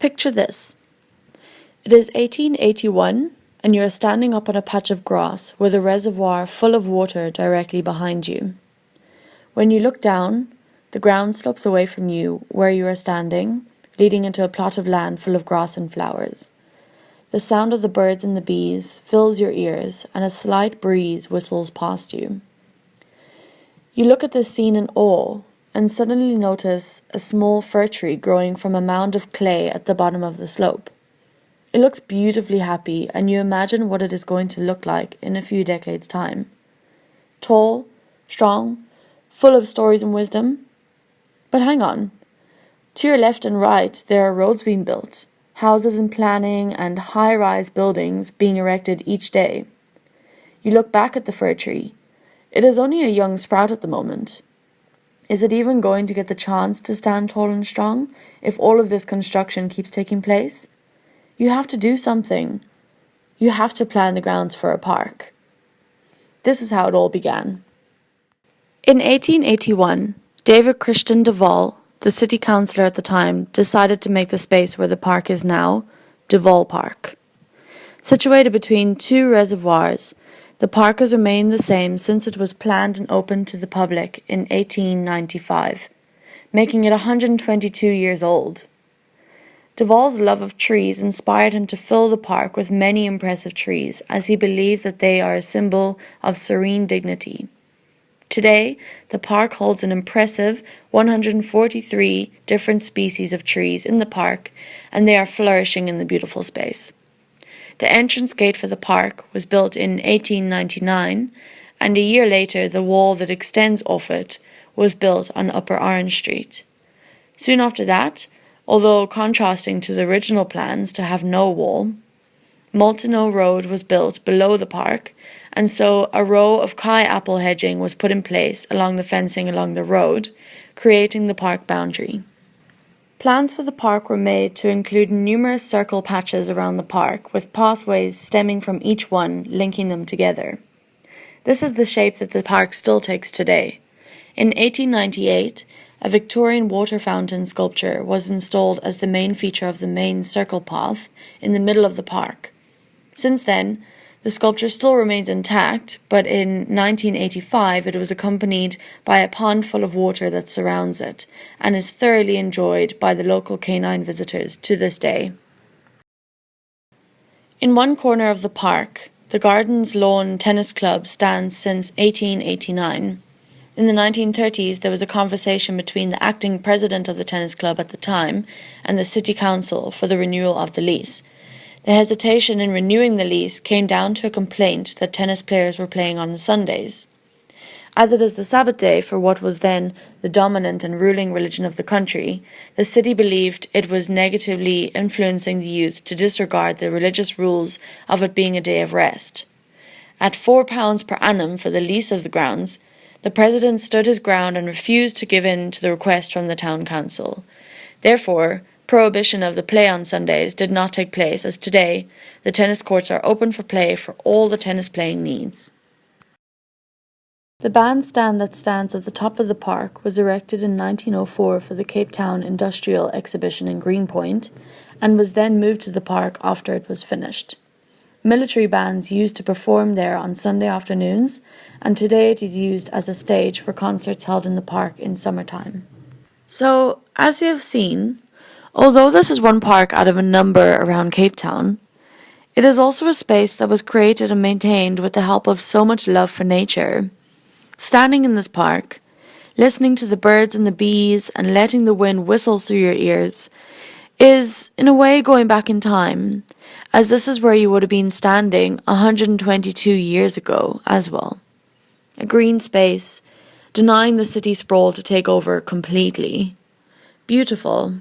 Picture this. It is 1881 and you are standing up on a patch of grass with a reservoir full of water directly behind you. When you look down, the ground slopes away from you where you are standing, leading into a plot of land full of grass and flowers. The sound of the birds and the bees fills your ears and a slight breeze whistles past you. You look at this scene in awe and suddenly notice a small fir tree growing from a mound of clay at the bottom of the slope. It looks beautifully happy and you imagine what it is going to look like in a few decades' time. Tall, strong, full of stories and wisdom. But hang on. To your left and right there are roads being built, houses in planning and high-rise buildings being erected each day. You look back at the fir tree. It is only a young sprout at the moment. Is it even going to get the chance to stand tall and strong if all of this construction keeps taking place? You have to do something. You have to plan the grounds for a park. This is how it all began. In 1881, David Christian de Waal, the city councillor at the time, decided to make the space where the park is now de Waal Park. Situated between two reservoirs, the park has remained the same since it was planned and opened to the public in 1895, making it 122 years old. De Waal's love of trees inspired him to fill the park with many impressive trees, as he believed that they are a symbol of serene dignity. Today, the park holds an impressive 143 different species of trees in the park, and they are flourishing in the beautiful space. The entrance gate for the park was built in 1899, and a year later the wall that extends off it was built on Upper Orange Street. Soon after that, although contrasting to the original plans to have no wall, Multeno Road was built below the park, and so a row of kai-apple hedging was put in place along the fencing along the road, creating the park boundary. Plans for the park were made to include numerous circle patches around the park, with pathways stemming from each one, linking them together. This is the shape that the park still takes today. In 1898, a Victorian water fountain sculpture was installed as the main feature of the main circle path in the middle of the park. Since then, the sculpture still remains intact, but in 1985 it was accompanied by a pond full of water that surrounds it, and is thoroughly enjoyed by the local canine visitors to this day. In one corner of the park, the Gardens Lawn Tennis Club stands since 1889. In the 1930s, there was a conversation between the acting president of the tennis club at the time and the city council for the renewal of the lease. The hesitation in renewing the lease came down to a complaint that tennis players were playing on Sundays. As it is the Sabbath day for what was then the dominant and ruling religion of the country, the city believed it was negatively influencing the youth to disregard the religious rules of it being a day of rest. At £4 per annum for the lease of the grounds, the president stood his ground and refused to give in to the request from the town council. Therefore, prohibition of the play on Sundays did not take place, as today the tennis courts are open for play for all the tennis playing needs. The bandstand that stands at the top of the park was erected in 1904 for the Cape Town Industrial Exhibition in Greenpoint, and was then moved to the park after it was finished. Military bands used to perform there on Sunday afternoons, and today it is used as a stage for concerts held in the park in summertime. So, as we have seen, although this is one park out of a number around Cape Town, it is also a space that was created and maintained with the help of so much love for nature. Standing in this park, listening to the birds and the bees and letting the wind whistle through your ears is, in a way, going back in time, as this is where you would have been standing 122 years ago as well. A green space, denying the city sprawl to take over completely. Beautiful.